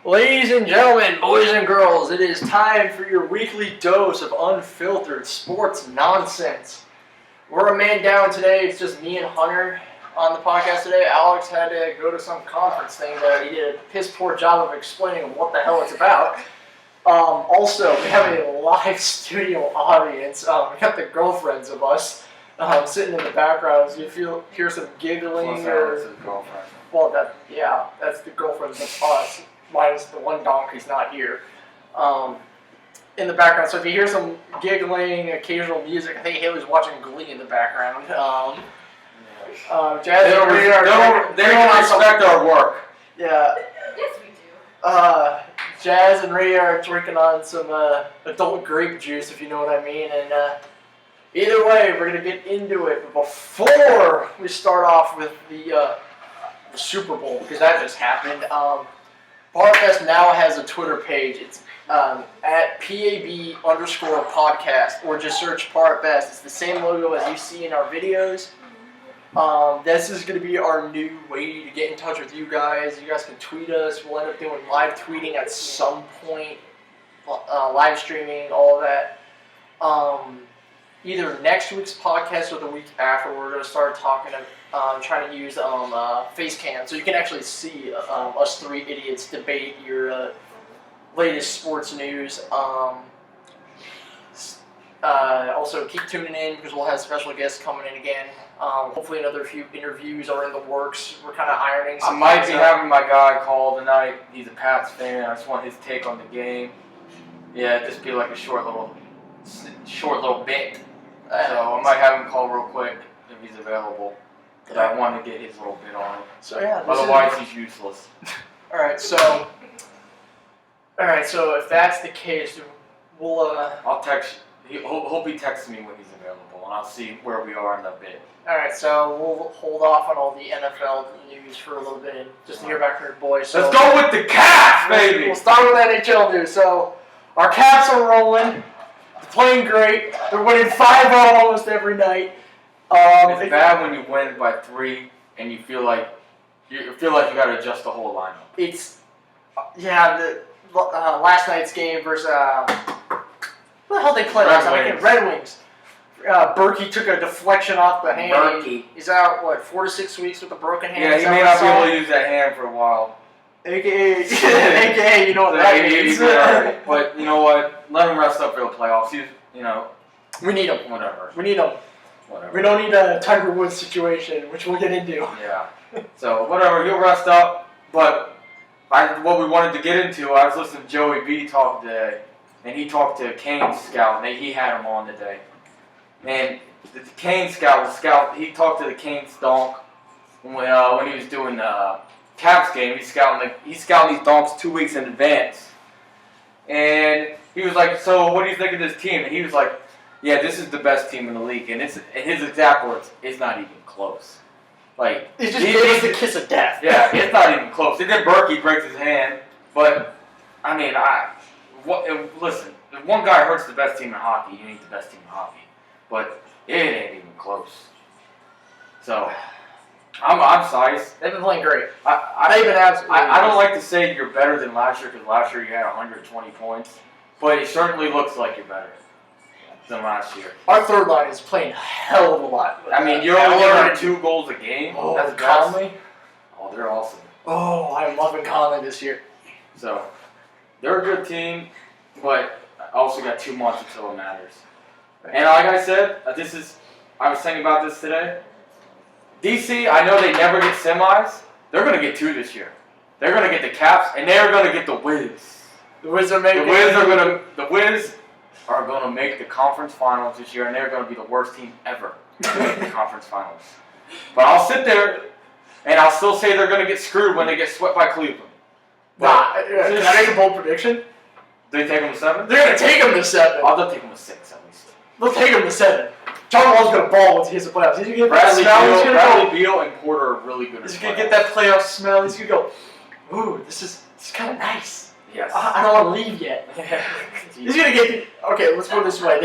Ladies and gentlemen, boys and girls, it is time for your weekly dose of unfiltered sports nonsense. We're a man down today. It's just me and Hunter on the podcast today. Alex had to go to some conference thing that he did a piss poor job of explaining what the hell it's about. Also, we have a live studio audience. We got the girlfriends of us sitting in the background. So if you hear some giggling or... girlfriend. Well, that's the girlfriends of us. Minus the one donkey's not here. In the background. So if you hear some giggling, occasional music, I think Haley's watching Glee in the background. Jazz They don't respect our work. Yeah. Yes, we do. Jazz and Ray are drinking on some adult grape juice, if you know what I mean. And either way, we're gonna get into it. But before we start off with the Super Bowl, because that just happened. PowerFest now has a Twitter page. It's at PAB_podcast, or just search PowerFest. It's the same logo as you see in our videos. This is going to be our new way to get in touch with you guys. You guys can tweet us. We'll end up doing live tweeting at some point, live streaming, all of that. Either next week's podcast or the week after, we're going to start talking trying to use face cam, so you can actually see us three idiots debate your latest sports news. Also, keep tuning in because we'll have special guests coming in again. Hopefully another few interviews are in the works. We're kind of ironing some I might things be out. having my guy call tonight. He's a Pats fan. I just want his take on the game. Yeah, just be like a short little bit. So I might have him call real quick if he's available. But I want to get his little bit on it. So yeah. Otherwise, he's useless. All right. So if that's the case, we'll. I'll text. He'll be texting me when he's available, and I'll see where we are in the bit. All right. So we'll hold off on all the NFL news for a little bit, and just to hear back from your boys. So let's go with the Caps, baby. We'll start with NHL news. So our Caps are rolling. They're playing great. They're winning 5-0 almost every night. It's bad when you win by 3 and you feel like you got to adjust the whole lineup. It's the last night's game versus what the hell they play last night? Red Wings. Berkey took a deflection off the hand. Berkey. He's out 4 to 6 weeks with a broken hand. Yeah, he may not be able to use that hand for a while. AKA, you know what that means. But you know what? Let him rest up for the playoffs. We need him. Whatever. We need him. Whatever. We don't need a Tiger Woods situation, which we'll get into. Yeah. So, whatever. He'll rest up. But what we wanted to get into, I was listening to Joey B talk today, and he talked to Kane's scout, and he had him on today. And the Kane scout, he talked to the Kane's donk when he was doing the Caps game. He's scouting these donks 2 weeks in advance. And he was like, so what do you think of this team? And he was like, yeah, this is the best team in the league. And his exact words, it's not even close. Like, he just gave us the kiss of death. Yeah, it's not even close. And then Berkey breaks his hand. But, I mean, listen, if one guy hurts the best team in hockey, you need the best team in hockey. But it ain't even close. So, I'm sized. They've been playing great. I don't like to say you're better than last year because last year you had 120 points. But it certainly looks like you're better than last year. Our third line is playing a hell of a lot. I mean, you're only getting 2 goals a game. Oh, that's Conley. Oh, they're awesome. Oh, I'm loving Conley this year. So, they're a good team, but I also got 2 months until it matters. And like I said, I was thinking about this today. DC, I know they never get semis. They're going to get 2 this year. They're going to get the Caps, and they're going to get the Wiz. The Wiz are making. The Wiz are going to make the conference finals this year, and they're going to be the worst team ever to make the conference finals. But I'll sit there, and I'll still say they're going to get screwed when they get swept by Cleveland. Can I make a bold prediction? They take them to 7? They're going to take them to 7. Oh, they'll take them to 6 at least. They'll take them to 7. John Wall's going to ball once he hits the playoffs. He's going to get Bradley that smell. Bradley Beal and Porter are really good. He's going to get that playoff smell. He's going to go, ooh, this is kind of nice. Yes. I don't want to leave yet. He's going to get... Okay, let's put it this way.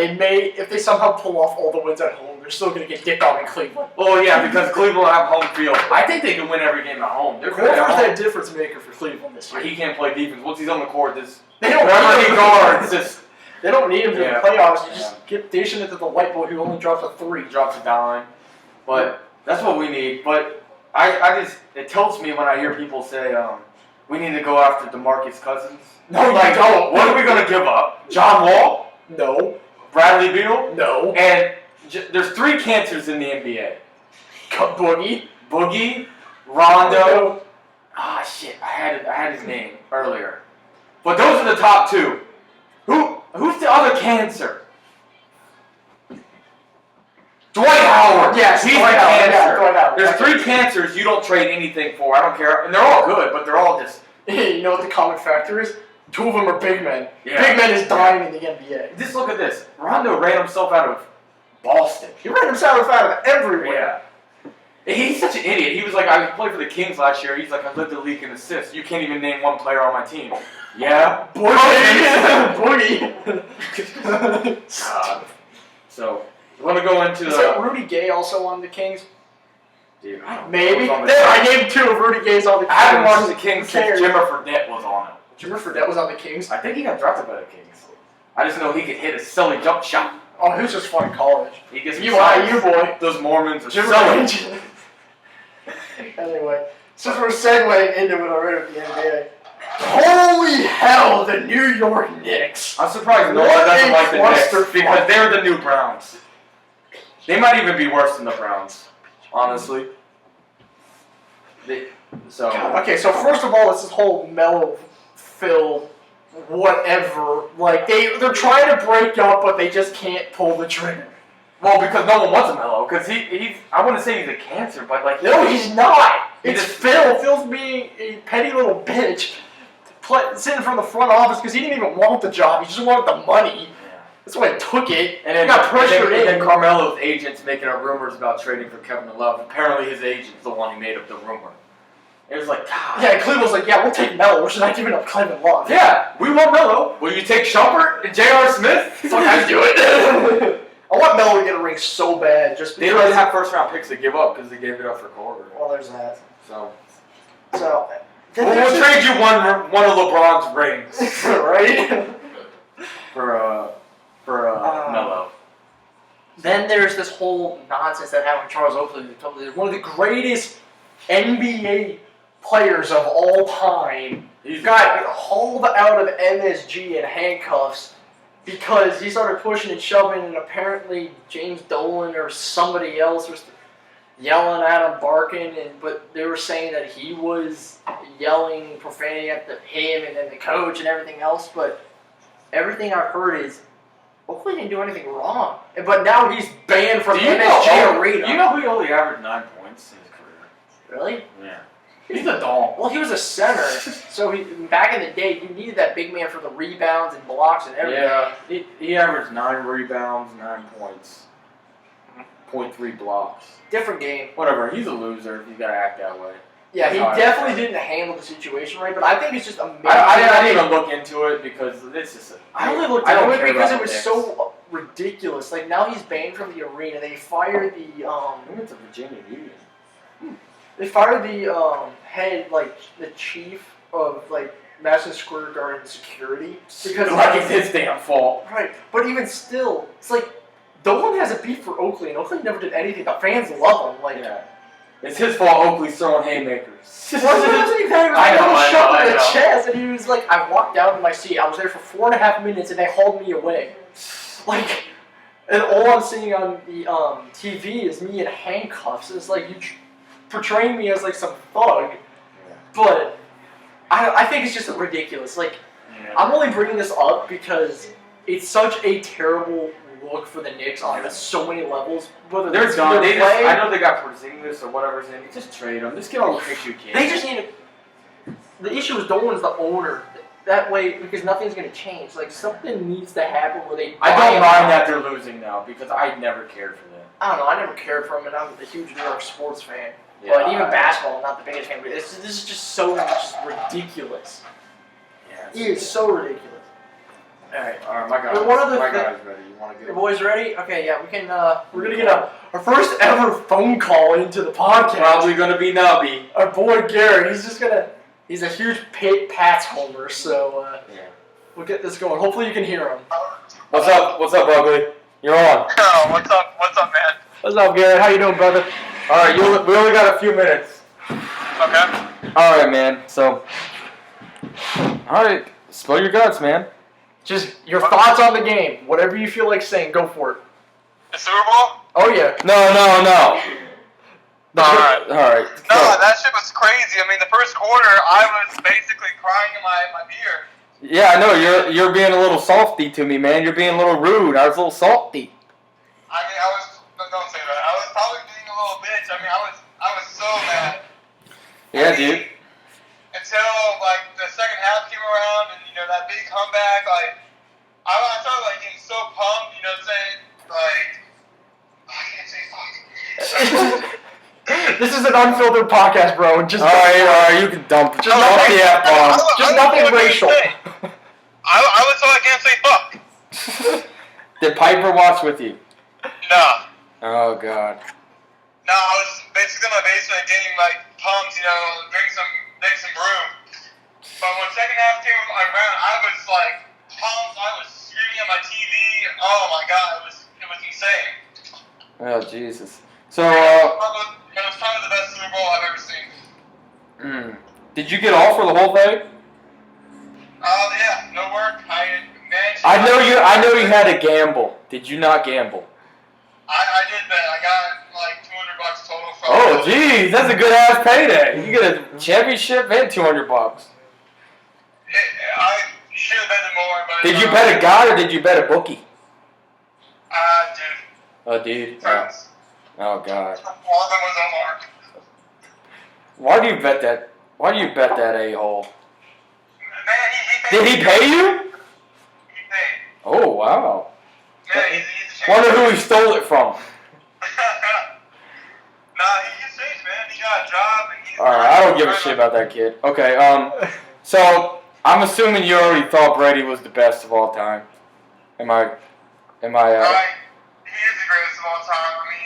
If they somehow pull off all the wins at home They're still going to get dicked on in Cleveland. Oh yeah, because Cleveland will have home field. I think they can win every game at home. They're good at Horford's home. that difference maker for Cleveland this year. He can't play defense. Once he's on the court, They don't wherever need he him. guards, just They don't need him for Yeah. the playoffs. You just get dishing it to the white boy who only drops a 3. drops a dime. But that's what we need. But I just it tilts me when I hear people say we need to go after DeMarcus Cousins. No, you like, don't. What are we gonna give up? John Wall, No. Bradley Beal, No. and there's 3 cancers in the NBA. Boogie. Boogie, Rondo. Ah shit, I had his name earlier. But those are the top 2. Who's the other cancer? Dwight Howard. Yes, he's Dwight the Howard. cancer. Yeah, Dwight Howard. There's 3 cancers you don't trade anything for. I don't care, and they're all good, but they're all just. You know what the common factor is? 2 of them are big men. Yeah. Big men is dying in the NBA. Just look at this. Rondo ran himself out of Boston. He ran himself out of everywhere. Yeah. He's such an idiot. He was like, I played for the Kings last year. He's like, I led the league in assists. You can't even name one player on my team. Yeah. Boogie. God. So, you want to go into Is that Rudy Gay also on the Kings? Dude, I don't know Maybe. who's on the There, I Kings. named 2 of Rudy Gay's on the Kings. I haven't watched the Kings Who since cares? Jimmer Fredette was on it. Jimmer Fredette was on the Kings? I think he got drafted by the Kings. I just know he could hit a silly jump shot. Oh, he was just fun in college. He gets You boy. Those Mormons are Jimmer silly. Anyway, since we're segueing into it already with the NBA, holy hell, the New York Knicks. I'm surprised no one What doesn't a like the Knicks clusterfuck. because they're the new Browns. They might even be worse than the Browns, honestly. So Okay, so first of all, it's this whole Melo filled whatever. Like they're trying to break up, but they just can't pull the trigger. well, because no one wants a Melo, because he's I wouldn't say he's a cancer, but like No, he's not. He It's just- Phil. Phil's being a petty little bitch, sitting from the front office because he didn't even want the job. He just wanted the money. That's why he took it. And then he got pressured and then in. Carmelo's agent's making up rumors about trading for Kevin Love. Apparently, his agent's the one who made up the rumor. It was like, God. Yeah, Cleveland's like, yeah, we'll take Melo. We're just not giving up Kevin Love. Yeah, we want Melo. Will you take Shumpert and J.R. Smith? Fuck, I do it. I want Melo to get a ring so bad, just They because. don't have first-round picks to give up because they gave it up for Carter. Well, there's that. So So. we'll trade you one of LeBron's rings Right? for Melo. Then there's this whole nonsense that happened with Charles Oakley. One of the greatest NBA players of all time. He's Got hauled out of MSG in handcuffs because he started pushing and shoving, and apparently James Dolan or somebody else was yelling at him, barking, but they were saying that he was yelling profanity at him and then the coach and everything else. But everything I've heard is Oakley didn't do anything wrong, but now he's banned from MSG Arena. You know he only averaged 9 points in his career. Really? Yeah. He's a dog. Well, he was a center, so back in the day, you needed that big man for the rebounds and blocks and everything. Yeah, he averaged 9 rebounds, 9 points, 0.3 blocks. Different game. Whatever, he's a loser. He's got to act that way. Yeah, he Sorry. definitely didn't handle the situation right, but I think it's just amazing. I didn't even look into it because it's just. I only looked I don't into it care because about it was the Knicks. so ridiculous. Like, now he's banned from the arena. They fired the, I went to Virginia Union. head, like, the chief of, like, Madison Square Garden security. Because Like it's his damn fault. Right, but even still, it's like, Dolan has a beef for Oakley, and Oakley never did anything. The fans love him. Like, Yeah. It's his fault Oakley's throwing haymakers. Well, it wasn't even that. He was I know, a I shot know, in I the know. chest, and he was like, I walked down to my seat. I was there for 4.5 minutes, and they hauled me away. Like, and all I'm seeing on the TV is me in handcuffs. It's like, you portraying me as, like, some thug. But I think it's just ridiculous. Like, I'm only bringing this up because it's such a terrible look for the Knicks on so many levels. Whether They're it's done. their I play, know they got Porzingis or whatever's in. Just trade them. Just get all the picks you can. they just need to. The issue is Dolan's the owner. That way, because nothing's going to change. Like, something needs to happen where they. I buy don't him mind out. that they're losing now because I never cared for them. I don't know. I never cared for him, and I'm a huge New York sports fan. Yeah, But even basketball, I'm not the biggest fan. But this is just so ridiculous. Yeah, It is so ridiculous. All right. Alright, my But one other my thing- guy's ready. You want to get Your boys ready? Okay, yeah, we can. We're gonna get our first ever phone call into the podcast. Probably gonna be Nubby. Our boy Garrett. He's a huge Pats homer, so we'll get this going. Hopefully, you can hear him. What's up? What's up, Ugly? You're on. Oh, what's up? What's up, man? What's up, Garrett? How you doing, brother? All right, we only got a few minutes. Okay. All right, man. So, all right, spill your guts, man. Just your thoughts on the game. Whatever you feel like saying, go for it. The Super Bowl? Oh yeah. No. Alright. All right. No, go. that shit was crazy. I mean, the first quarter, I was basically crying in my beer. Yeah, I know you're being a little salty to me, man. You're being a little rude. I was a little salty. I mean, don't say that. I was probably being a little bitch. I mean, I was so mad. Yeah, I mean, dude. Until, like, the second half came around and, you know, that big comeback, like, I started, like, getting so pumped, you know what I'm saying? Like, I can't say fuck. This is an unfiltered podcast, bro. Just All right, you can dump Just dump the F-bomb. Just nothing racial. I was told I can't say fuck. Did Piper watch with you? No. Oh, God. No, I was basically in my basement getting, like, pumped, you know, make some brew. But when second half came around, I was, like, pumped. I was screaming at my TV. Oh, my God. It was insane. Oh, Jesus. So, It was probably the best Super Bowl I've ever seen. Did you get off for the whole thing? Yeah, no work. I know you had to gamble. Did you not gamble? I did bet. I got like $200 total from. Oh, geez, that's a good ass payday. You get a championship and $200. I should have betted more, but. Did you bet a guy or did you bet a bookie? Dude. Oh, dude. Friends. Oh, God. One of them was Omar. Why do you bet that? Why do you bet that a-hole? Man, he paid. Did he pay you? He paid. Oh, wow. Man, he's a Wonder who he stole it from. Nah, he's changed, man. He got a job and he's. Alright, I don't give a shit about that kid. Okay, so I'm assuming you already thought Brady was the best of all time. Am I? He is the greatest of all time. I mean.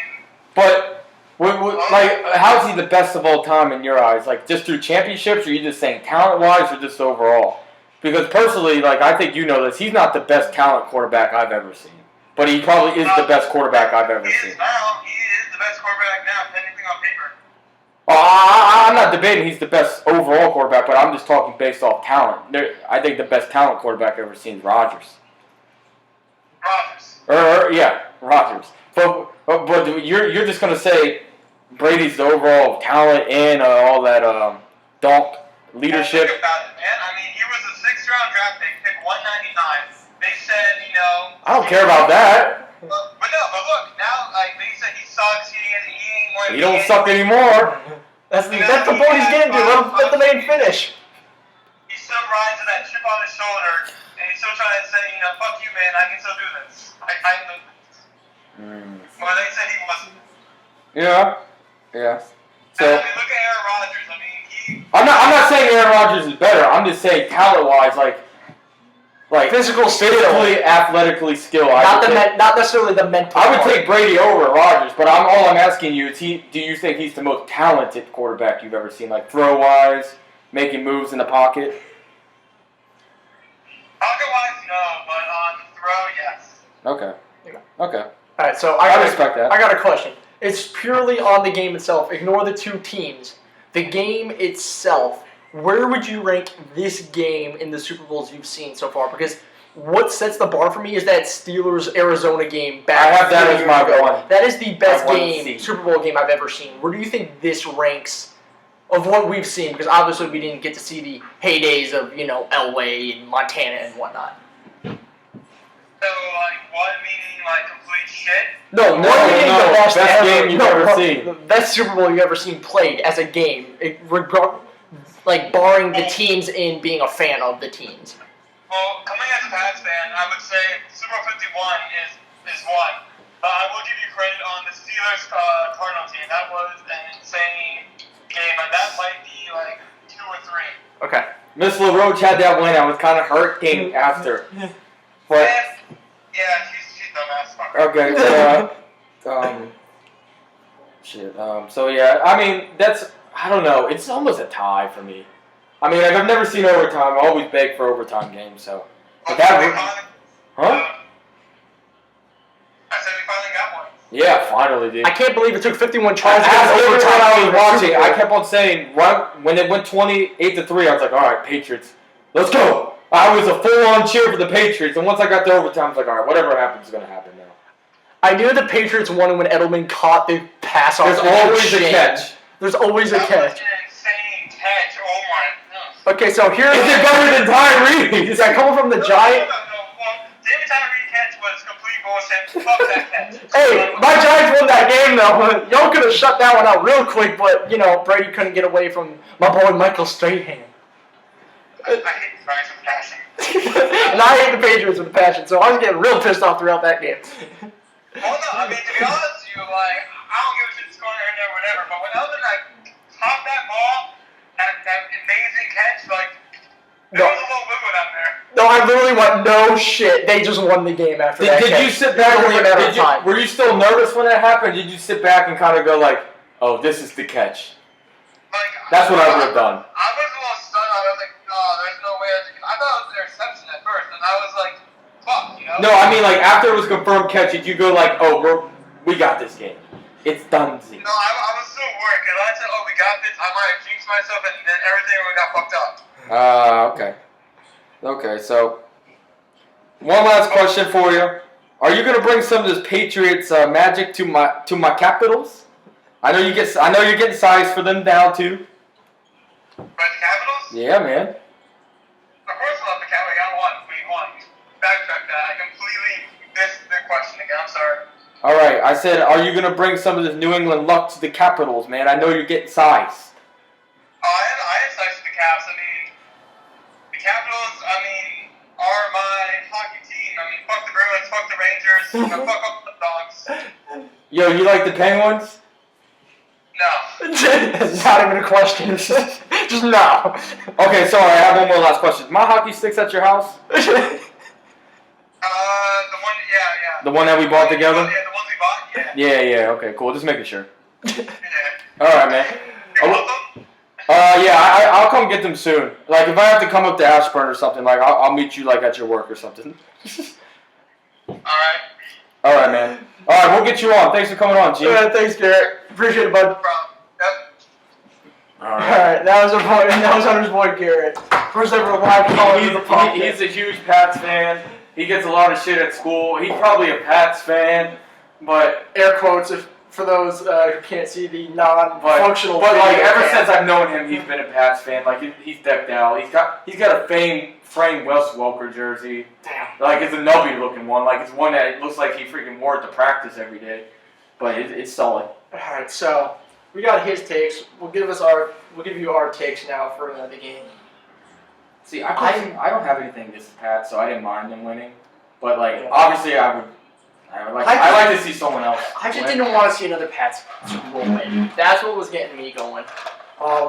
But, like, how's he the best of all time in your eyes? Like, just through championships, or are you just saying talent-wise, or just overall? Because personally, like, I think you know this, he's not the best talent quarterback I've ever seen. But he probably is the best quarterback I've ever seen. He is the best quarterback now, technically on paper. I'm not debating he's the best overall quarterback, but I'm just talking based off talent. I think the best talent quarterback I've ever seen is Rodgers. Rodgers. But you're just gonna say Brady's the overall talent and all that donk leadership. Think about it, man. I mean, he was a 6th-round draft pick 199. They said, you know. I don't care about that. But look, now like they said he sucks. He ain't more. He don't suck anymore. That's the point he's getting to. Let the man finish. He still rides with that chip on his shoulder, and he's still trying to say, you know, fuck you, man. I can still do this. Well, they said he wasn't. Yeah. So I mean, look at Aaron Rodgers. I mean, I'm not saying Aaron Rodgers is better. I'm just saying talent-wise, like physically, athletically skilled. Not necessarily the mental. I would take Brady over Rodgers, but all I'm asking you is, do you think he's the most talented quarterback you've ever seen, like throw-wise, making moves in the pocket? pocket-wise, no, but on throw, yes. Okay. All right, so I respect that. I got a question. It's purely on the game itself. Ignore the two teams. The game itself. Where would you rank this game in the Super Bowls you've seen so far? Because what sets the bar for me is that Steelers-Arizona game back. I have that as my ago. one. That is the best My one game, seed. Super Bowl game I've ever seen. Where do you think this ranks of what we've seen? Because obviously we didn't get to see the heydays of, Elway and Montana and whatnot. So, like, one meaning, like, complete shit? No, No, the best game you've ever seen. The best Super Bowl you've ever seen played as a game, barring the teams in being a fan of the teams. Well, coming as a Pats fan, I would say Super Bowl 51 is one. I will give you credit on the Steelers Cardinals team. That was an insane game, and that might be like 2 or 3. Okay. Miss LaRoche had that win. I was kind of hurt game after. But Yeah, she's dumbass. Fuck her. okay, so yeah, I mean I don't know. It's almost a tie for me. I mean, like, I've never seen overtime. I always beg for overtime games. So, but that huh? I said we finally got one. Yeah, finally, dude. I can't believe it took 51 tries to As get every overtime. time I was watching, I kept on saying, right when it went 28-3, I was like, all right, Patriots, let's go. I was a full-on cheer for the Patriots, and once I got to overtime, I was like, all right, whatever happens is going to happen now. I knew the Patriots won when Edelman caught the pass off. There's the always a chain. catch. There's always a That was catch. an insane catch. Oh my. Okay, so here's Is it better than Tyree? Is that coming from the Giant? No. Well, David Tyree catch was complete bullshit. Fuck that catch. Hey, my Giants won that game though. Y'all could have shut that one out real quick, but Brady couldn't get away from my boy Michael Strahan. I hate the Giants with passion. And I hate the Patriots with a passion, so I was getting real pissed off throughout that game. Well, no, I mean, to be honest with you, like, I don't give a shit scoring here and there, whatever, but when Eldon, popped that ball, that amazing catch, there was a little wiggle down there. No, I literally went, no shit. They just won the game after that Did catch. you sit back? Only a matter of time. Were you still nervous when that happened? Did you sit back and kind of go like, "Oh, this is the catch"? That's what I would have done. I was a little stunned. I was like, "Oh, there's no way." I thought it was an interception at first, and I was like, "Fuck," you know? No, I mean like after it was confirmed catch, did you go like, "Oh, we got this game. It's done." No, I was still worried because I said, "Oh, we got this." I might have jinxed myself, and then everything got fucked up. Okay. Okay, so one last question for you: are you gonna bring some of this Patriots magic to my Capitals? I know you're getting size for them now too. But the Capitals? Yeah, man. Of course, I love the Capitals. I got one. We won. Backtrack that. I completely missed the question again. I'm sorry. All right, I said, are you gonna bring some of this New England luck to the Capitals, man? I know you're getting size. I am size to the Caps. I mean, the Capitals, are my hockey team. Fuck the Bruins, fuck the Rangers, fuck up the Dogs. Yo, you like the Penguins? No. Not even a question. Just no. Okay, sorry, I have one more last question. My hockey sticks at your house? The one, yeah. The one that we bought together? Yeah, the ones we bought, yeah. Yeah, okay, cool. Just making sure. Yeah. Alright, man. You want them? Yeah, I'll come get them soon. Like, if I have to come up to Ashburn or something, like, I'll meet you, like, at your work or something. Alright. Alright, man. Alright, we'll get you on. Thanks for coming on, G. Yeah, thanks, Garrett. Appreciate it, bud. No problem. Yep. Alright, that was Hunter's boy, Garrett. First ever live caller of the podcast. He's a huge Pats fan. He gets a lot of shit at school. He's probably a Pats fan, but Air quotes for those who can't see the non-functional. But like ever cam. since I've known him, he's been a Pats fan. Like he's decked out. He's got a framed Wes Welker jersey. Damn. Like it's a nubby looking one. Like it's one that looks like he freaking wore it to practice every day. But it's solid. Alright, so we got his takes. We'll give you our takes now for the game. See, I don't have anything against the Pats, so I didn't mind them winning. But like obviously I like to see someone else. I just win. didn't want to see another Pats Super Bowl win. That's what was getting me going.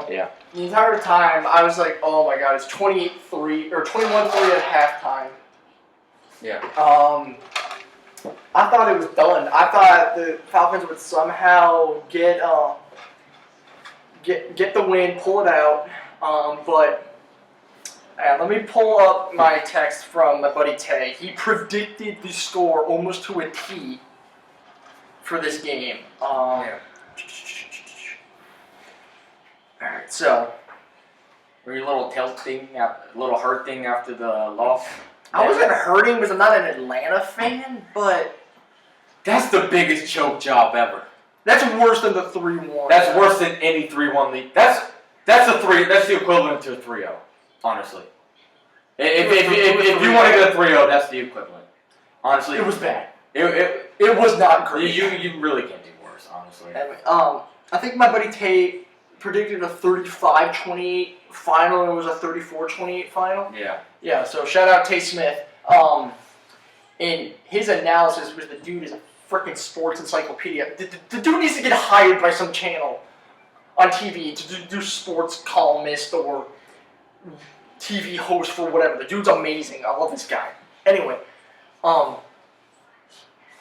Yeah. The entire time I was like, oh my god, it's 28-3 or 21-3 at halftime. Yeah. I thought it was done. I thought the Falcons would somehow get the win, pull it out. But let me pull up my text from my buddy Tay. He predicted the score almost to a T for this game. Alright, so Were you a little hurting after the loss? I wasn't hurting because I'm not an Atlanta fan, but That's the biggest choke job ever. that's worse than the 3-1. That's worse than any 3-1 lead. That's the equivalent to a 3-0, honestly. If you want to go 3-0, that's the equivalent. Honestly, It was bad. It was not great. You really can't do worse, honestly. Anyway, I think my buddy Tate predicted a 35-28 final. It was a 34-28 final. Yeah. Yeah, so shout out Tate Smith. And his analysis was the dude is a freaking sports encyclopedia. The dude needs to get hired by some channel on TV to do sports columnist or TV host for whatever. The dude's amazing. I love this guy. Anyway,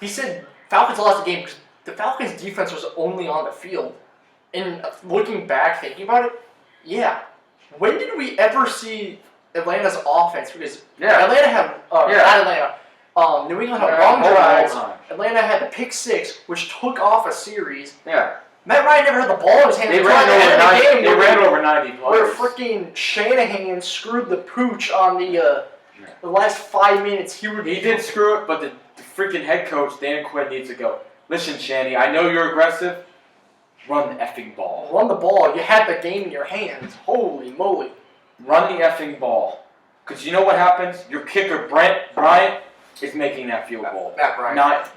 He said Falcons lost the game because the Falcons' defense was only on the field. And looking back, thinking about it, yeah. When did we ever see Atlanta's offense? Because Atlanta had not Atlanta. New England had long drives. Atlanta had the pick six, which took off a series. Yeah. Matt Ryan never had the ball in his hand. They ran over 90 players. Where freaking Shanahan screwed the pooch on the last 5 minutes. He did screw it, but the freaking head coach, Dan Quinn, needs to go. Listen, Shanny, I know you're aggressive. Run the effing ball. Run the ball. You had the game in your hands. Holy moly. Run the effing ball. Because you know what happens? Your kicker, Bryant, is making that field goal. Matt Bryant.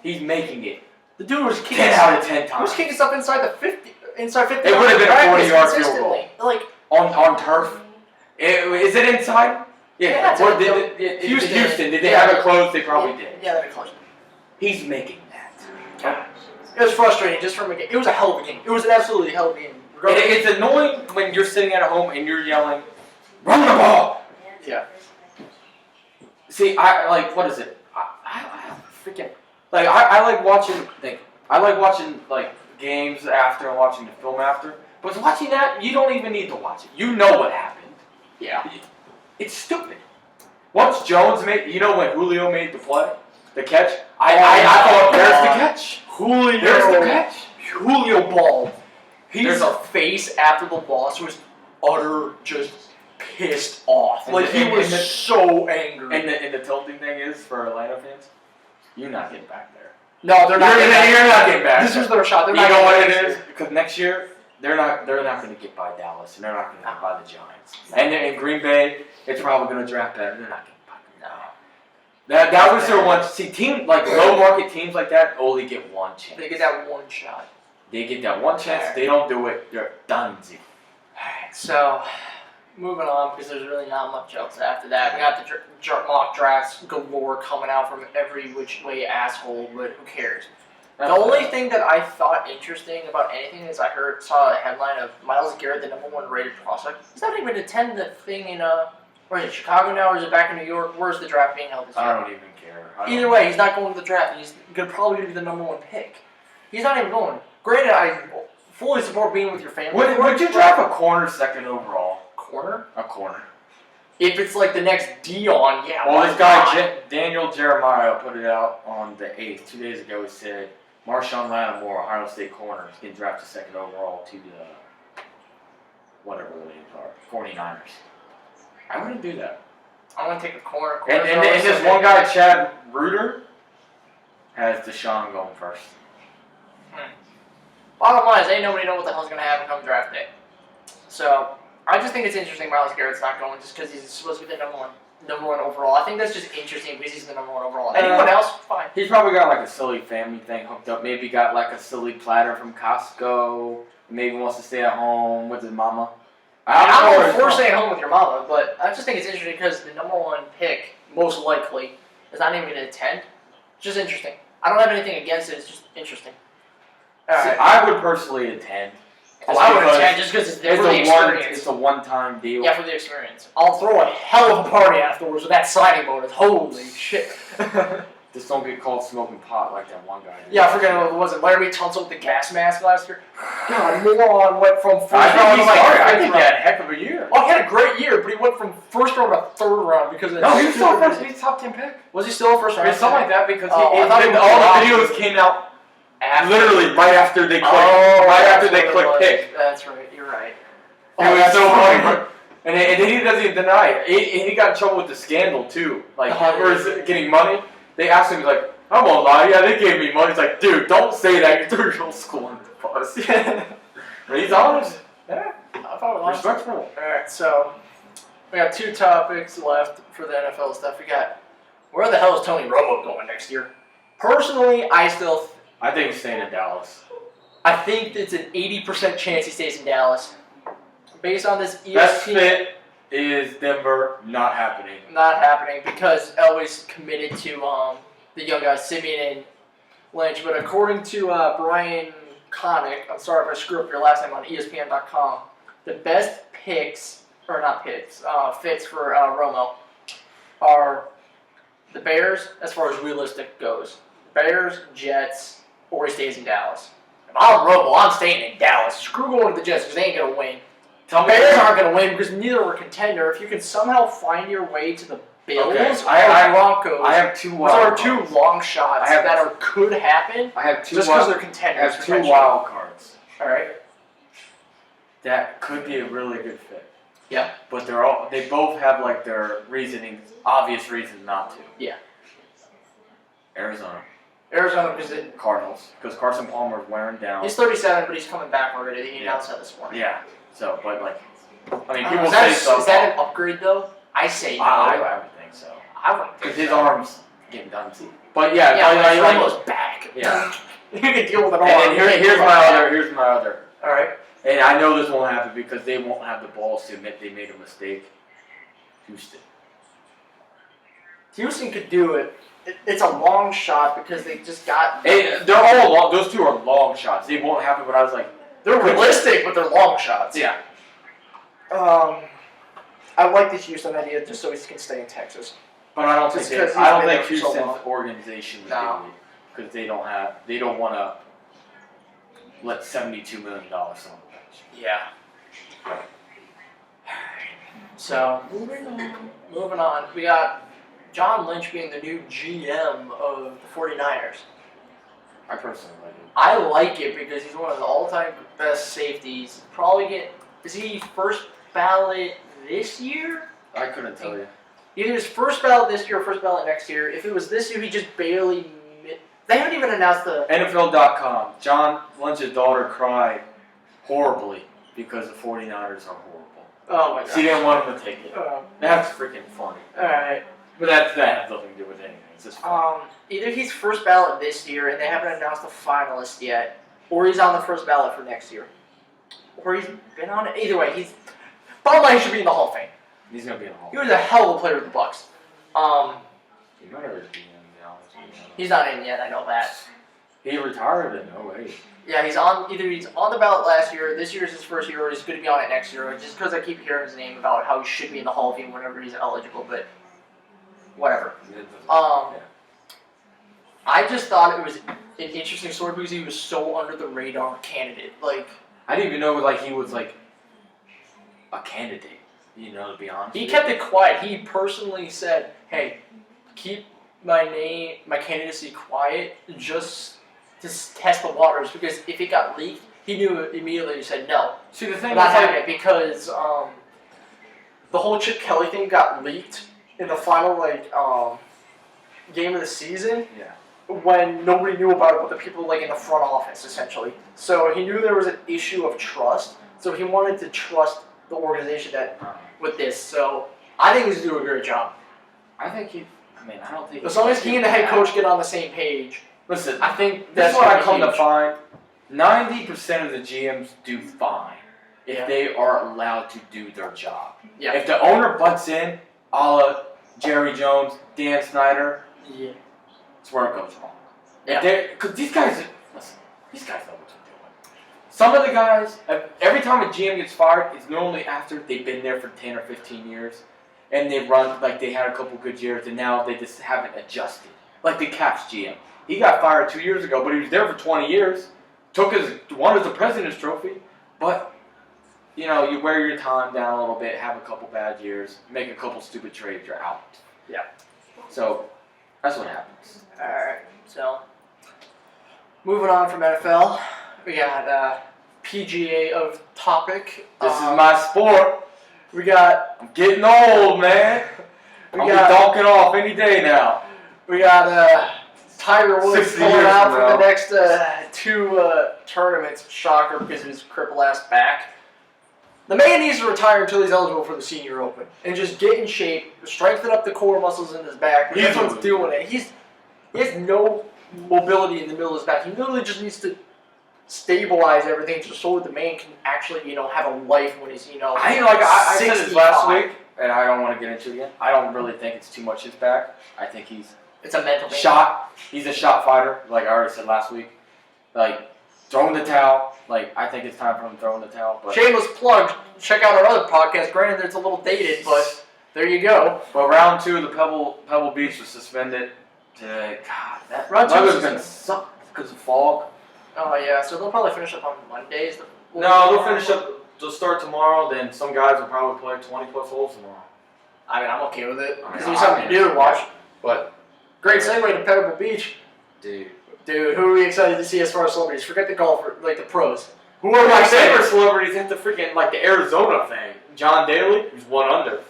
He's making it. The dude was kicking 10 out of 10 times. He was kicking stuff inside the 50. Inside 50. It would have been a 40-yard field goal. Like on turf. Is it inside? Yeah. Houston. Did they have it closed? They probably did. Yeah, they had it closed. He's making that. Yeah. It was frustrating just from a game. It was a hell of a game. It was an absolutely hell of a game. It's annoying when you're sitting at home and you're yelling, "Run the ball!" Yeah. See, what is it? I freaking I like watching. I like watching games after and watching the film after. But watching that, you don't even need to watch it. You know what happened. Yeah. It's stupid. Once Jones made, when Julio made the catch, I thought, there's the catch. There's the catch. Julio balled. His face after the loss was just pissed off. He was so angry. And the tilting thing is for Atlanta fans, you're not getting back there. No, they're not. You're not getting back. This was their shot. You know what it is? Because next year they're not going to get by Dallas, and they're not going to get by the Giants. And in Green Bay, it's probably going to draft better. They're not getting by. No. That was their one. See, low market teams like that only get one chance. They get that one shot. They get that one chance. If they don't do it, they're done. Alright, so moving on because there's really not much else after that. We got the mock drafts galore coming out from every which way asshole, but who cares? The only thing that I thought interesting about anything is I saw a headline of Myles Garrett, the #1 rated prospect. He's not even attend the thing in where is it, Chicago now, or is it back in New York? Where's the draft being held this year? I don't even care. Either way, he's not going to the draft. He's probably going to be the #1 pick. He's not even going. Granted, I fully support being with your family. Would you draft a corner second overall? Corner? A corner. If it's like the next Dion, yeah. Well, this guy, Daniel Jeremiah, put it out on the 8th, 2 days ago. He said, Marshawn Lattimore, Ohio State corner, is getting drafted second overall to the, whatever the names are, 49ers. I wouldn't do that. I want to take a corner. And this one guy, Chad Reuter, has Deshaun going first. Bottom line is, ain't nobody know what the hell's going to happen come draft day. So, I just think it's interesting Myles Garrett's not going just because he's supposed to be the number one overall. I think that's just interesting because he's the #1 overall. Anyone else, fine. He's probably got a silly family thing hooked up. Maybe got a silly platter from Costco. Maybe wants to stay at home with his mama. I'm all for staying home with your mama, but I just think it's interesting because the #1 pick, most likely, is not even going to attend. It's just interesting. I don't have anything against it. It's just interesting. See, I would personally attend. I would attend just because it's for the experience. It's a one-time deal. Yeah, for the experience. I'll throw a hell of a party afterwards with that signing bonus. Holy shit. Just don't get called smoking pot like that one guy did. Yeah, I forget what it was. Larry Tunsil with the gas mask last year. God, moron went from first round to I think he had a heck of a year. Oh, he had a great year, but he went from first round to third round because of no, he was still first. He's top 10 pick. Was he still a first round? Or something like that because all the videos came out literally right after they clicked pick. That's right. You're right. It was so funny. And he doesn't even deny it. He got in trouble with the scandal too. Whoever's getting money, they asked him I won't lie, yeah, they gave me money. He's like, dude, don't say that. You threw your whole school under the bus. But he's honest. Yeah, I thought it was respectful. Alright, so we got 2 topics left for the NFL stuff. We got, where the hell is Tony Romo going next year? Personally, I think he's staying in Dallas. I think it's an 80% chance he stays in Dallas. Based on this ESPN. Best fit is Denver, not happening. Not happening because Elway's committed to the young guys, Simeon and Lynch. But according to Brian Connick, I'm sorry if I screw up your last name on ESPN.com, the best fits for Romo are the Bears, as far as realistic goes, Bears, Jets, or he stays in Dallas. If I'm Robo, I'm staying in Dallas. Screw going to the Jets because they ain't going to win. The Bears aren't going to win because neither are a contender. If you can somehow find your way to the Bills or Broncos, I have two those wild are cards. two long shots could happen I have two just because they're contenders. I have two wild cards. All right. That could be a really good fit. Yeah. But they both have like their reasonings, obvious reasons not to. Yeah. Arizona because Cardinals, because Carson Palmer's wearing down. he's 37, but he's coming back already. He announced that this morning. Yeah. So, but like, I mean, people is say so. Is that an upgrade though? I say no. I would think so. I wouldn't think Because so. his arm's getting done too. But yeah, yeah, like, Romo's back. Yeah. You can deal with it all. And then here's my other. All right. And I know this won't happen because they won't have the balls to admit they made a mistake. Houston could do it. It's a long shot because they just got. They're all long. Those two are long shots. They won't happen. But I was like, they're realistic, but they're long shots. yeah. I like the Houston idea just so he can stay in Texas. But I don't Just think 'cause I don't he's been think there for so Houston's long. organization would No. do it because they don't want to let $72 million on the bench. Yeah. So moving on, we got John Lynch being the new GM of the 49ers. I personally like it. I like it because he's one of the all-time best safeties. Is he first ballot this year? I couldn't tell you. Either his first ballot this year or first ballot next year. If it was this year, he just barely. They haven't even announced the. NFL.com. John Lynch's daughter cried horribly because the 49ers are horrible. Oh my god. She didn't want him to take it. That's freaking funny. Alright. But that has nothing to do with anything. It's just funny. Either he's first ballot this year and they haven't announced the finalist yet, or he's on the first ballot for next year. Or he's been on it. Either way, bottom line, he should be in the Hall of Fame. He's going to be in the Hall. He was a hell of a player with the Bucks. He might already be in the Hall. He's not in yet, I know that. He retired in 08. Yeah, he's on the ballot last year, this year's his first year, or he's going to be on it next year, just because I keep hearing his name about how he should be in the Hall of Fame whenever he's eligible, but whatever. I just thought it was an interesting story because he was so under the radar candidate. Like, I didn't even know like he was like a candidate. To be honest. He kept it quiet. He personally said, "Hey, keep my candidacy quiet, just to test the waters." Because if it got leaked, he knew immediately. He said, "No, See, the thing I'm not is, having it," because the whole Chip Kelly thing got leaked in the final game of the season. Yeah. When nobody knew about it but the people in the front office, essentially. So he knew there was an issue of trust. So he wanted to trust the organization with this. So I think he's doing a great job. I don't think. As long as he and the head coach get on the same page. Listen, I think that's that's what I huge. come to find. 90% of the GMs do fine if they are allowed to do their job. Yeah. If the owner butts in, a la Jerry Jones, Dan Snyder, Yeah. it's where it goes wrong. Yeah. Because these guys know what they're doing. Some of the guys, every time a GM gets fired, it's normally after they've been there for 10 or 15 years, and they run like they had a couple good years, and now they just haven't adjusted. Like the Caps GM. He got fired 2 years ago, but he was there for 20 years. Won the President's Trophy, but you wear your time down a little bit, have a couple bad years, make a couple stupid trades, you're out. Yeah. So that's what happens. Alright, so moving on from NFL, we got PGA of topic. This is my sport. We got I'm getting old, man. I'll be donking off any day now. We got Tiger Woods 60 pulling years out from for now. the next two tournaments. Shocker because of his crippled ass back. The man needs to retire until he's eligible for the Senior Open and just get in shape, strengthen up the core muscles in his back. That's what's doing it. He has no mobility in the middle of his back. He literally just needs to stabilize everything just so the man can actually, have a life when he's, I said this last 65. week, and I don't want to get into it again. I don't really think it's too much his back. I think It's a mental thing. He's a shot fighter, like I already said last week. Like, throwing the towel. Like, I think it's time for him throwing the towel. But Shameless plug. Check out our other podcast. Granted, it's a little dated, but there you go. But round 2 of the Pebble Beach was suspended today. God, that Round 2 was weather's been sucked because of fog. Oh yeah, so they'll probably finish up on Mondays. No, they'll finish up. They'll start tomorrow. Then some guys will probably play 20+ holes tomorrow. I mean, I'm okay with it. I mean, Because there's something to do to watch. But Great segue to Pebble Beach. dude, Dude, who are we excited to see as far as celebrities? Forget the golfer, like the pros. who are my favorite celebrities hit the freaking like the Arizona thing? John Daly, who's 1 under.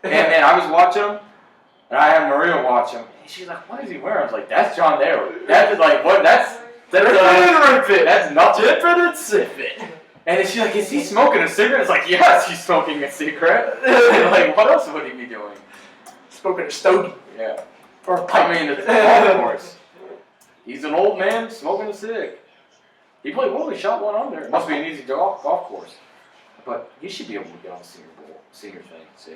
And I was watching him, and I had Maria watch him. And she's like, "What is he wearing?" I was like, "That's John Daly." That's like what? That's That's nothing. Dip it and sip it. And then she's like, "Is he smoking a cigarette?" It's like, "Yes, he's smoking a cigarette." Like, what else would he be doing? Smoking a stogie. Yeah. Or a pipe. I mean, it's a golf course. He's an old man smoking a cig. He played well. He shot 1 under. It must be an easy golf course. But he should be able to get on the senior thing. See.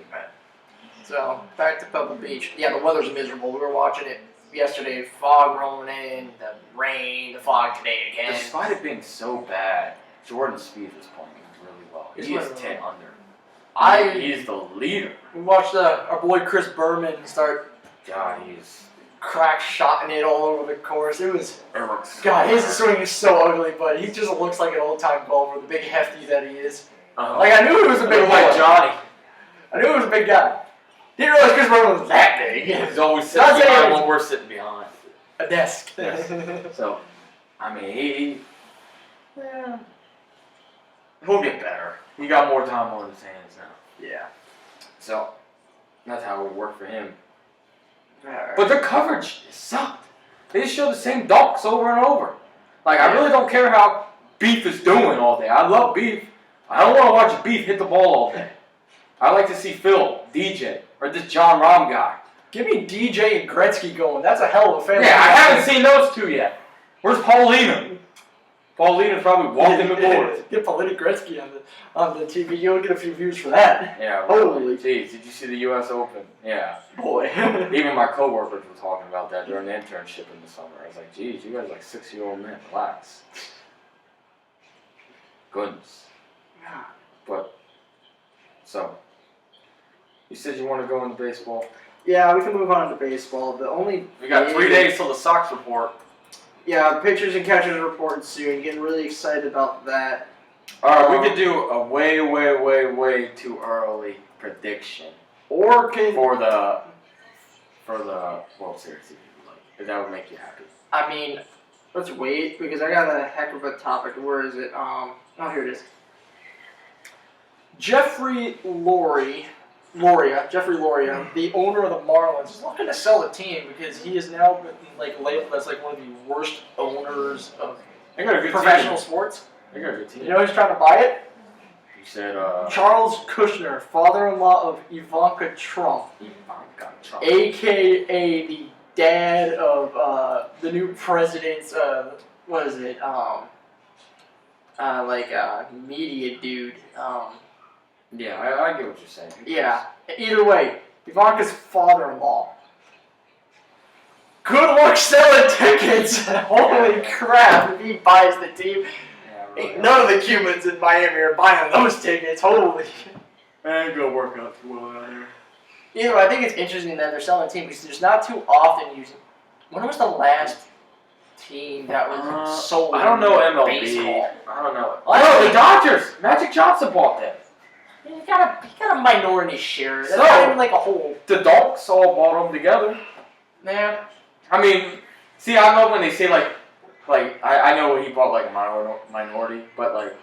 So, back to Pebble Beach. Yeah, the weather's miserable. We were watching it yesterday. Fog rolling in, the rain, the fog today again. Despite it being so bad, Jordan Spieth is playing really well. He is 10 under. He's the leader. We watched our boy Chris Berman start God, he's crack shotting it all over the course. It was... Eric's. God, his swing is so ugly, but he just looks like an old-time golfer, the big hefty that he is. Uh-huh. Like, I knew he was a big like boy. Johnny. I knew he was a big guy. Didn't realize Chris Berman was that big. He's always sitting behind when we're sitting behind. A desk. Yes. So, I mean, he'll get better. He got more time on his hands now. Yeah. So, that's how it would work for him. Right. But their coverage sucked. They just show the same dunks over and over. Like, I really don't care how Beef is doing all day. I love Beef. I don't want to watch Beef hit the ball all day. I like to see Phil, DJ, or this John Rahm guy. Give me DJ and Gretzky going. That's a hell of a family. Yeah, I haven't seen those 2 yet. Where's Paulina? Paulina's probably walked in the court. Get Paulina Gretzky on the TV. You'll get a few views for that. Yeah, Holy really. Jeez, did you see the U.S. Open? Yeah. Boy. Even my coworkers were talking about that during the internship in the summer. I was like, geez, you guys are like 6-year-old men. Relax. Goodness. But, so, you said you want to go into baseball? Yeah, we can move on to baseball. The only... We got 3 days till the Sox report. Yeah, the pitchers and catchers reporting soon. Getting really excited about that. Alright, we could do a way too early prediction. Or can... For the World Series, if you like. If that would make you happy. I mean, let's wait, because I got a heck of a topic. Where is it? Oh, here it is. Jeffrey Loria, the owner of the Marlins, is looking to sell the team because he has now been labeled as one of the worst owners of professional sports. They got a good team. You know who's trying to buy it? You said, Charles Kushner, father-in-law of Ivanka Trump, a.k.a. the dad of the new president's, media dude. Yeah, I get what you're saying. Yeah. Either way, Ivanka's father-in-law. Good luck selling tickets. Holy crap! If he buys the team, Really. none of the Cubans in Miami are buying those tickets. Holy. Ain't gonna work out too well out here. Either way, I think it's interesting that they're selling a team because there's not too often using. When was the last team that was sold? I don't know MLB. Baseball? I don't know. Oh, the Dodgers. Magic Johnson bought them. He got a minority share. That's So- not even like a whole. The Donks all bought them together. Yeah. I mean, see, I love when they say I know he bought like a minority, but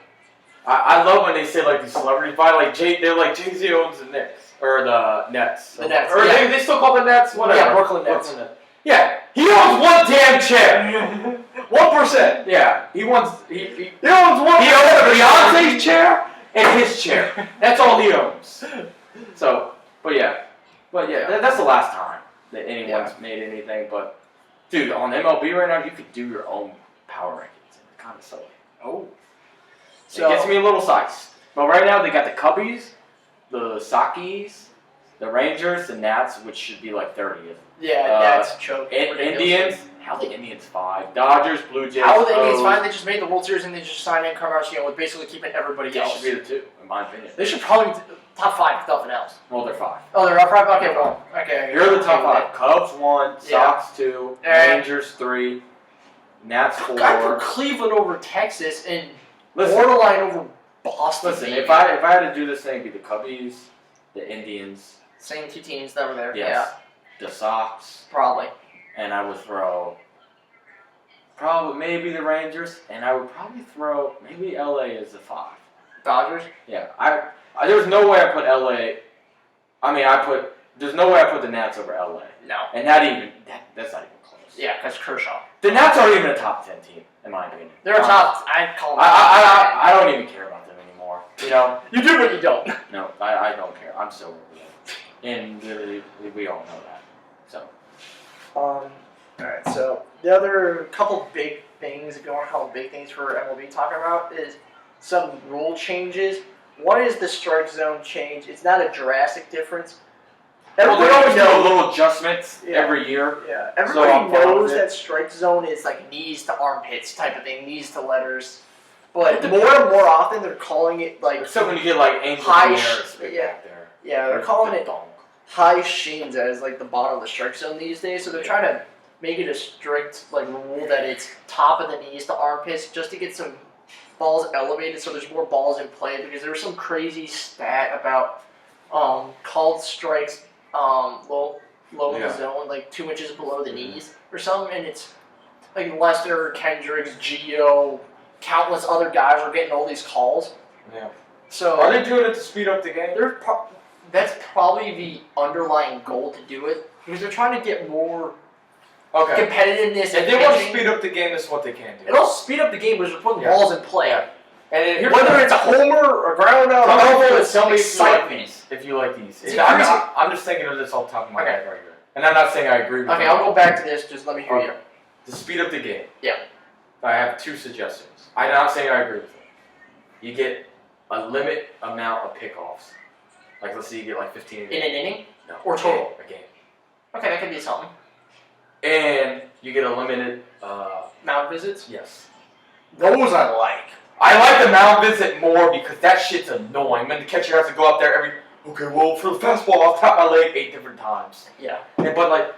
I love when they say the celebrities buy they're like Jay-Z owns the Knicks or the Nets. The Nets, or yeah. they still call the Nets whatever. Yeah, Brooklyn Nets. Yeah, he owns one damn chair. 1%. Yeah, he owns one. He owns 1%. He owns Beyonce's chair and his chair. That's all he owns. So, but yeah, that's the last time that anyone's made anything. But dude, on MLB right now, you could do your own power rankings. It's kind of silly. Oh. So, it gets me a little sized. But right now, they got the Cubbies, the Sakis, the Rangers, the Nats, which should be 30th. Yeah, that's choke. Indians, How the Indians 5? Dodgers, Blue Jays. How are the Indians O's. fine? They just made the World Series and they just signed Encarnacion with basically keeping everybody They else. should be the 2, in my opinion. They should probably be top 5 if nothing else. Well, they're 5. Oh, they're up 5? Okay, well, okay. You're the top 5. Cubs 1, Sox Yeah. 2, And- Rangers 3, Nats 4. I put Cleveland over Texas and Listen, borderline over Boston. listen. maybe. If I had to do this thing, it'd be the Cubbies, the Indians, Same 2 teams that were there. yes, Yeah, the Sox, probably. and I would throw probably maybe the Rangers, and I would probably throw maybe LA as the 5. Dodgers? Yeah, I there's no way I put LA. I mean, there's no way I put the Nats over LA, No. and that's not even close. Yeah, because Kershaw. The Nats aren't even a top 10 team, in my opinion. They're a top. I'd call them. I don't even care about them anymore. You know? You do, but you don't. No, I don't care. I'm so over them. And literally, we all know that. So. Alright, so the other couple big things, if you want to call them big things for MLB talking about, is some rule changes. One is the strike zone change. It's not a drastic difference. Well, they always do knows- little adjustments Yeah. every year. Yeah, So everybody I'm fine knows with it. that strike zone is like knees to armpits type of thing, knees to letters. But It more and more often they're calling it like Except when you get like Angel High Ramirez sh- back yeah. there. yeah, they're Or calling the it donk. high shins as like the bottom of the strike zone these days. So they're Yeah. trying to make it a strict like rule that it's top of the knees to armpits just to get some balls elevated so there's more balls in play because there was some crazy stat about called strikes low in Yeah. the zone, like 2 inches below the knees or something, and it's like Lester, Kendricks, Gio, countless other guys are getting all these calls. Yeah. So Are they doing it to speed up the game? that's probably the underlying goal to do it because they're trying to get more Okay. competitiveness. If and they want to pitching. speed up the game, this is what they can do. It'll speed up the game because they're putting Yeah. balls in play. Yeah. And here's Whether it's a homer or ground out, tell me if you like excitement. these. If you like these. It's I'm, crazy. I'm just thinking of this off the top of my Okay. head right here. And I'm not saying I agree with Okay, you. I'll go back to this. Just let me hear Okay. you. To speed up the game. Yeah. I have 2 suggestions. I'm not saying I agree with it. You get a limit amount of pickoffs. Like, let's say you get like 15 In an inning? No, or a total? game, a game. Okay, that could be something. And you get a limited, Mound visits? yes. Those I like. I like the mound visit more because that shit's annoying. When the catcher has to go out there okay, well, for the fastball, I'll tap my leg 8 different times. Yeah. But like,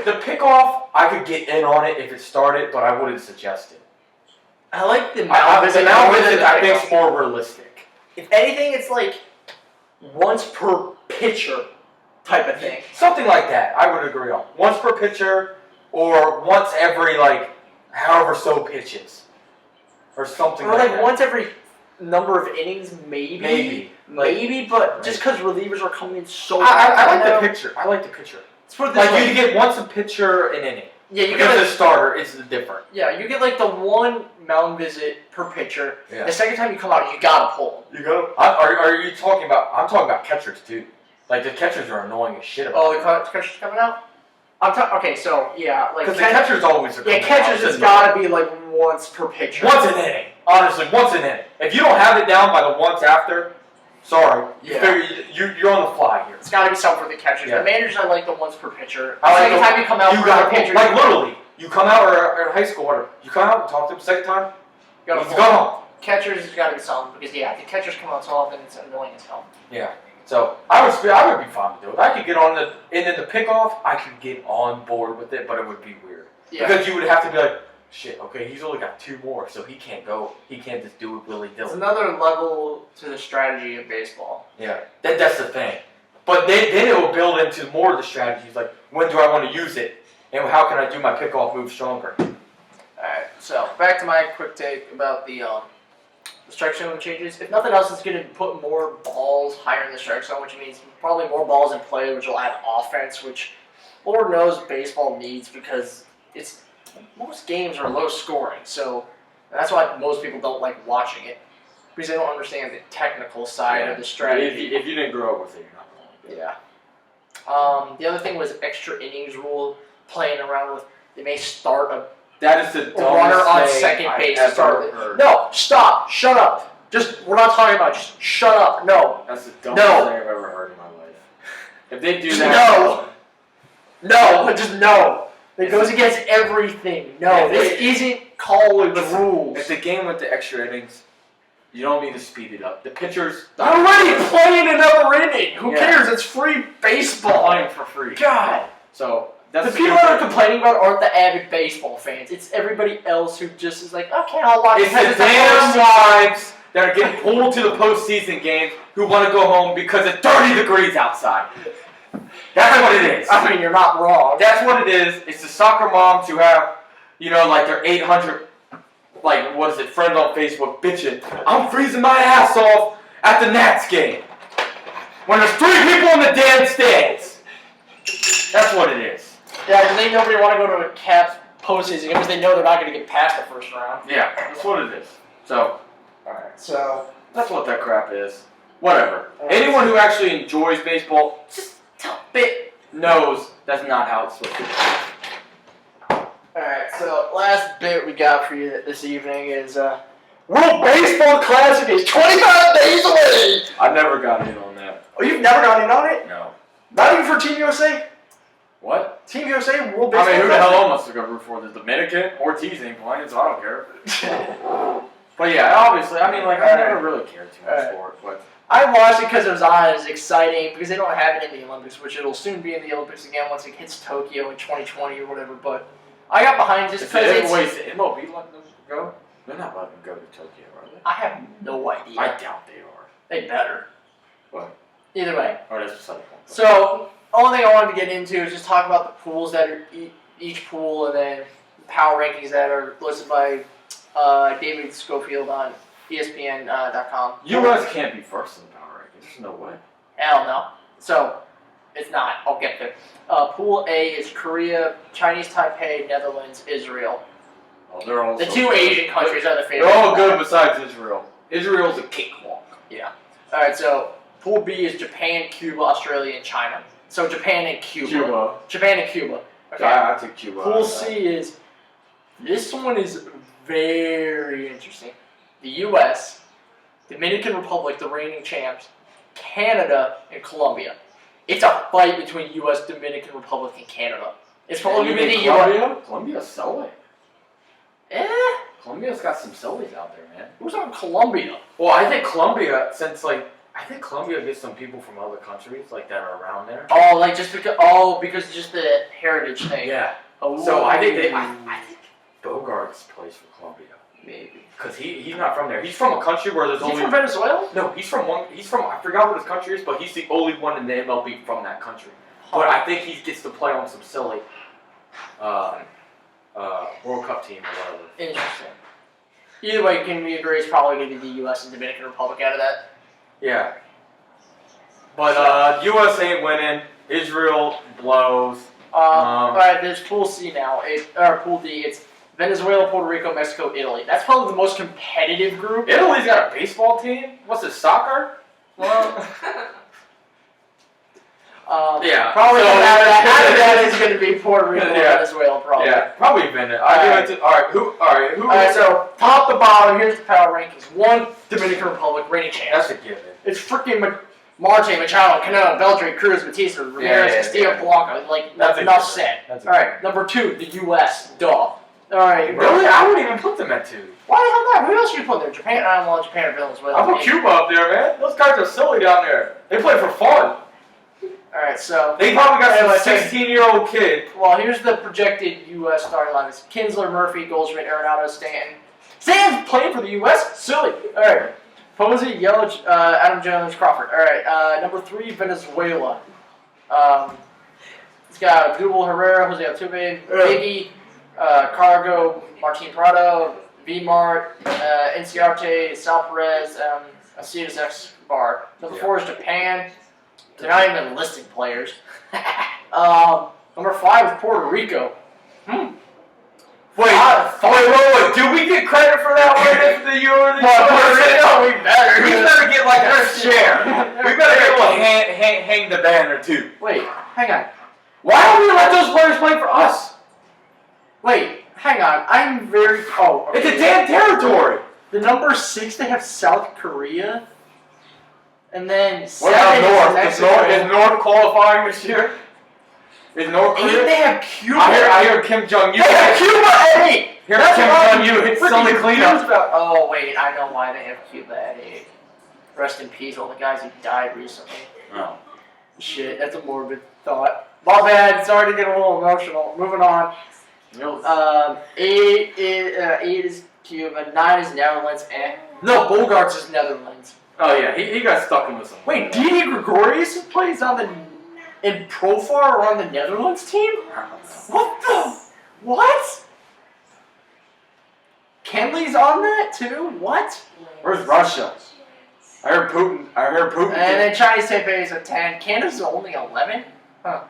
the pickoff, I could get in on it if it started, but I wouldn't suggest it. I like the The mound visit. mound more than visit, the I think, pickoff. is more realistic. If anything, it's like once per pitcher type of thing. Something like that, I would agree on. Once per pitcher, or once every, like, however so pitches. Or something Or like like that. once every number of innings, maybe. Maybe. But just because relievers are coming in so I like now, the picture. I like the picture. Let's put it this Like, way. you get once a pitcher an inning. Yeah, you Because get the starter is different. you get like the one mound visit per pitcher. Yeah. The second time you come out, you gotta pull them. You go. Are you talking about? I'm talking about catchers too. Like the catchers are annoying as shit. Oh, the catcher's coming out. Okay, so yeah, like because the catchers always are. yeah, coming catchers out. has gotta be like once per pitcher. Once an inning. Honestly, once an inning. If you don't have it down by the once after, sorry, Yeah. you're on the fly here. It's gotta be something for the catchers. Yeah. The managers, I like the once per pitcher. I like Second the- time you come out You for got the pitcher, like literally. You come out or in high school, or you come out and talk to them second time. you gotta He's pull. gone. Catchers has gotta be something because yeah, the catchers come out so often it's annoying as hell. Yeah. So I would be fine to do it. I could get on and then the pickoff, I could get on board with it, but it would be weird Yeah. because you would have to be like, shit, okay, he's only got 2 more, so he can't go. He can't just do it willy It's nilly. another level to the strategy of baseball. Yeah, that's the thing. But then it will build into more of the strategies, like when do I want to use it, and how can I do my pickoff move stronger? Alright, so back to my quick take about the strike zone changes. If nothing else, it's going to put more balls higher in the strike zone, which means probably more balls in play, which will add offense, which Lord knows baseball needs because most games are low scoring. So that's why most people don't like watching it because they don't understand the technical side of the strategy. If you didn't grow up with it, you're not going to. Yeah. The other thing was extra innings rule, playing around with. They may start a That is the dumbest runner on thing second I've base ever to start with. heard. No, stop, shut up. We're not talking about. Just shut up. No, That's the dumbest No. thing I've ever heard in my life. If they do just that, no, just no. that goes against everything. No, this isn't college rules. If the game went to extra innings, you don't need to speed it up. The pitchers I'm already playing another inning. Who cares? It's free baseball. playing for free. God. So that's The people that are complaining about aren't the avid baseball fans. It's everybody else who just is like, okay, I'll watch. It's the damn wives that are getting pulled to the postseason games who want to go home because it's 30 degrees outside. That's what it is. I mean, you're not wrong. That's what it is. It's the soccer moms who have, like their 800, friends on Facebook bitching. I'm freezing my ass off at the Nats game. When there's 3 people in the damn stands. That's what it is. Yeah, because ain't nobody want to go to a Caps postseason because they know they're not going to get past the first round. Yeah, that's what it is. So, Alright, so that's what that crap is. Whatever. Anyone who actually enjoys baseball, just a bit knows that's not how it's supposed to be. Alright, so last bit we got for you this evening is World Baseball Classic is 25 days away! I've never gotten in on that. Oh, you've never gotten in on it? No. Not even for Team USA? What? Team USA World Baseball I mean, who the Classic? hell else to go root for? The Dominican? Ortiz ain't playing, so I don't care. But yeah, obviously, I never really cared too much for it. But I watched it because it was on. It was exciting because they don't have it in the Olympics, which it'll soon be in the Olympics again once it hits Tokyo in 2020 or whatever. But I got behind just because it's. Wait, is the MLB letting them go? They're not letting them go to Tokyo, are they? I have no idea. I doubt they are. They better. What? Either way. Oh, that's beside the point. So, only thing I wanted to get into is just talk about the pools that are each pool and then power rankings that are listed by David Schofield on ESPN.com. U.S. can't be first in the power rankings. There's no way. Hell no. So, it's not. I'll get there. Pool A is Korea, Chinese Taipei, Netherlands, Israel. Oh, they're all The 2 Asian countries are the favorites. They're all good besides Israel. Israel's a cakewalk. Yeah. Alright, so Pool B is Japan, Cuba, Australia, and China. So Japan and Cuba. Japan and Cuba. Okay. I took Cuba. Pool C is, this one is very interesting. The U.S., Dominican Republic, the reigning champs, Canada, and Colombia. It's a fight between U.S., Dominican Republic, and Canada. It's probably going to be the U.S. Colombia's silly. Colombia's got some sillies out there, man. Who's on Colombia? Well, I think Colombia, Colombia gets some people from other countries, that are around there. Oh, because just the heritage thing. Yeah. Oh, so I think Bogarts plays for Colombia. Maybe. Because he's not from there. He's from a country where there's Is he only... from Venezuela? No, he's from, I forgot what his country is, but he's the only one in the MLB from that country. But I think he gets to play on some silly World Cup team or whatever. Interesting. Either way, can we agree it's probably going to be the U.S. and Dominican Republic out of that? Yeah. But U.S. ain't winning. Israel blows. Alright, there's Pool C now. Pool D. It's Venezuela, Puerto Rico, Mexico, Italy. That's probably the most competitive group. Italy's got a baseball team? What's it, soccer? Well... yeah. Probably out of that is going to be Puerto Rico and Venezuela, probably. Yeah, probably Venezuela. Alright, so top to bottom, here's the power rankings. 1, Dominican Republic, reigning champs. That's a given. It's freaking Marte, Machado, Cano, Beltran, Cruz, Batista, Ramirez, Castillo, Polanco. That's enough said. Alright, number 2, the U.S. Duh. Alright. Really? I wouldn't even put them at 2. Why the hell not? Who else should you put there? Japan? I don't want Japan or Venezuela. I put Cuba up there, man. Those guys are silly down there. They play for fun. Alright, so... They probably got some 16-year-old kid. Well, here's the projected U.S. starting line. It's Kinsler, Murphy, Goldschmidt, Arenado, Stanton. Stanton's playing for the U.S.? Silly. Alright. Posey, Yelich, Adam Jones, Crawford. Alright, number 3, Venezuela. It's got Google, Herrera, Jose Altuve, Biggie, Cargo, Martin Prado, V-Mart, Inciarte, Sal Perez, Alcides Escobar. Number 4 is Japan. They're not even listing players. Number 5 is Puerto Rico. Wait. Do we get credit for that one if the Euro? We better. We better get a share. We better get a hang the banner too. Wait, hang on. Why don't we let those players play for us? Wait, hang on. I'm very... Oh, okay. It's a damn territory. The number 6, they have South Korea. And then 7 What about North? is Mexico. Is North qualifying this year? Is North And Korea? they have Cuba. I hear Kim Jong-un. They have Cuba at 8. Here That's Kim what I'm Jong-un hits freaking some of the confused cleanup. about. Oh wait, I know why they have Cuba at 8. Rest in peace, all the guys who died recently. Oh. Shit, that's a morbid thought. My bad. Sorry to get a little emotional. Moving on. 8 is Cuba. 9 is Netherlands. No, Bogarts is Netherlands. Oh yeah, he got stuck in with some. Wait, Didi Gregorius plays in Profar or on the Netherlands team? What the? What? Kenley's on that too? What? Where's Russia? I heard Putin. And then Chinese Taipei is a 10. Canada's only 11? Huh.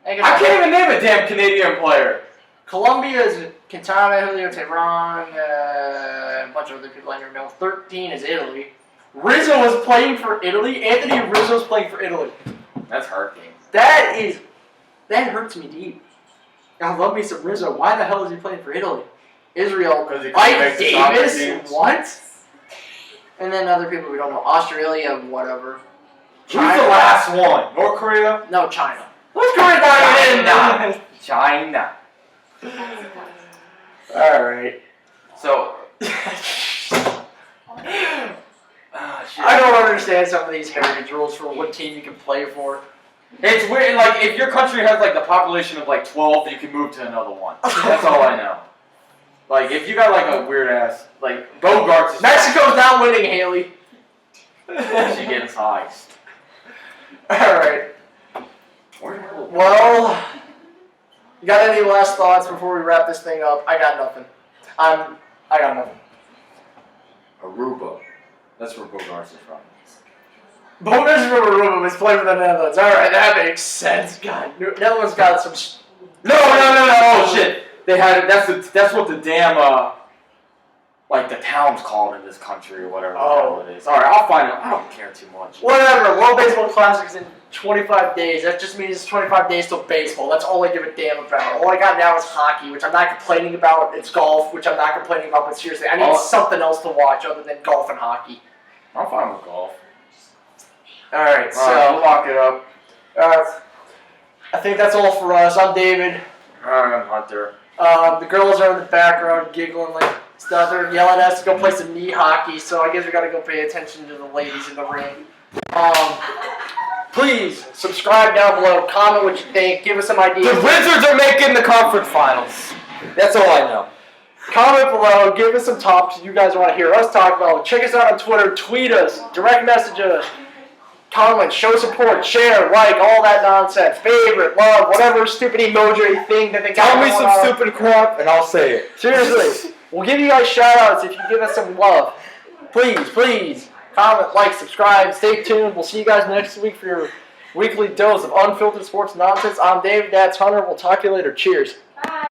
I can't even name a damn Canadian player. Colombia is Quintana, Julio Tehran, a bunch of other people I never know. 13 is Italy. Rizzo is playing for Italy. Anthony Rizzo's playing for Italy. That's hurting. That hurts me deep. I love me some Rizzo. Why the hell is he playing for Italy? Israel. Because he Mike makes the soccer Davis? teams. What? And then other people we don't know. Australia, whatever. Who's the last one? North Korea? No, China. North Korea not even in. China. Alright. So. I don't understand some of these heritage rules for what team you can play for. It's weird. Like if your country has like the population of like 12, you can move to another one. That's all I know. Like if you got like a weird ass like Bogarts. Is Mexico's not winning, Haley. she gets heist. Alright. Well, you got any last thoughts before we wrap this thing up? I got nothing. I got nothing. Aruba. That's where Bogarts is from. Bonus from Aruba was playing for the Netherlands. Alright, that makes sense. God, Netherlands got some. No! Oh shit! They had it. That's what the damn like the town's called in this country or whatever the hell it is. All right, I'll find it. I don't care too much. Whatever. World Baseball Classic is in 25 days. That just means it's 25 days till baseball. That's all I give a damn about. All I got now is hockey, which I'm not complaining about. It's golf, which I'm not complaining about. But seriously, I need something else to watch other than golf and hockey. I'm fine with golf. All right, so we'll lock it up. I think that's all for us. I'm David. I'm Hunter. The girls are in the background giggling like stuff. They're yelling at us to go play some knee hockey, so I guess we gotta go pay attention to the ladies in the ring. Please subscribe down below, comment what you think, give us some ideas. The Wizards are making the conference finals. That's all I know. Comment below, give us some topics you guys want to hear us talk about. Check us out on Twitter, tweet us, direct message us. Comment, show support, share, like, all that nonsense. Favorite, love, whatever stupid emoji thing that they got. Tell me some stupid crap and I'll say it. Seriously, we'll give you guys shout-outs if you give us some love. Please. Comment, like, subscribe, stay tuned. We'll see you guys next week for your weekly dose of unfiltered sports nonsense. I'm Dave, that's Hunter. We'll talk to you later. Cheers. Bye.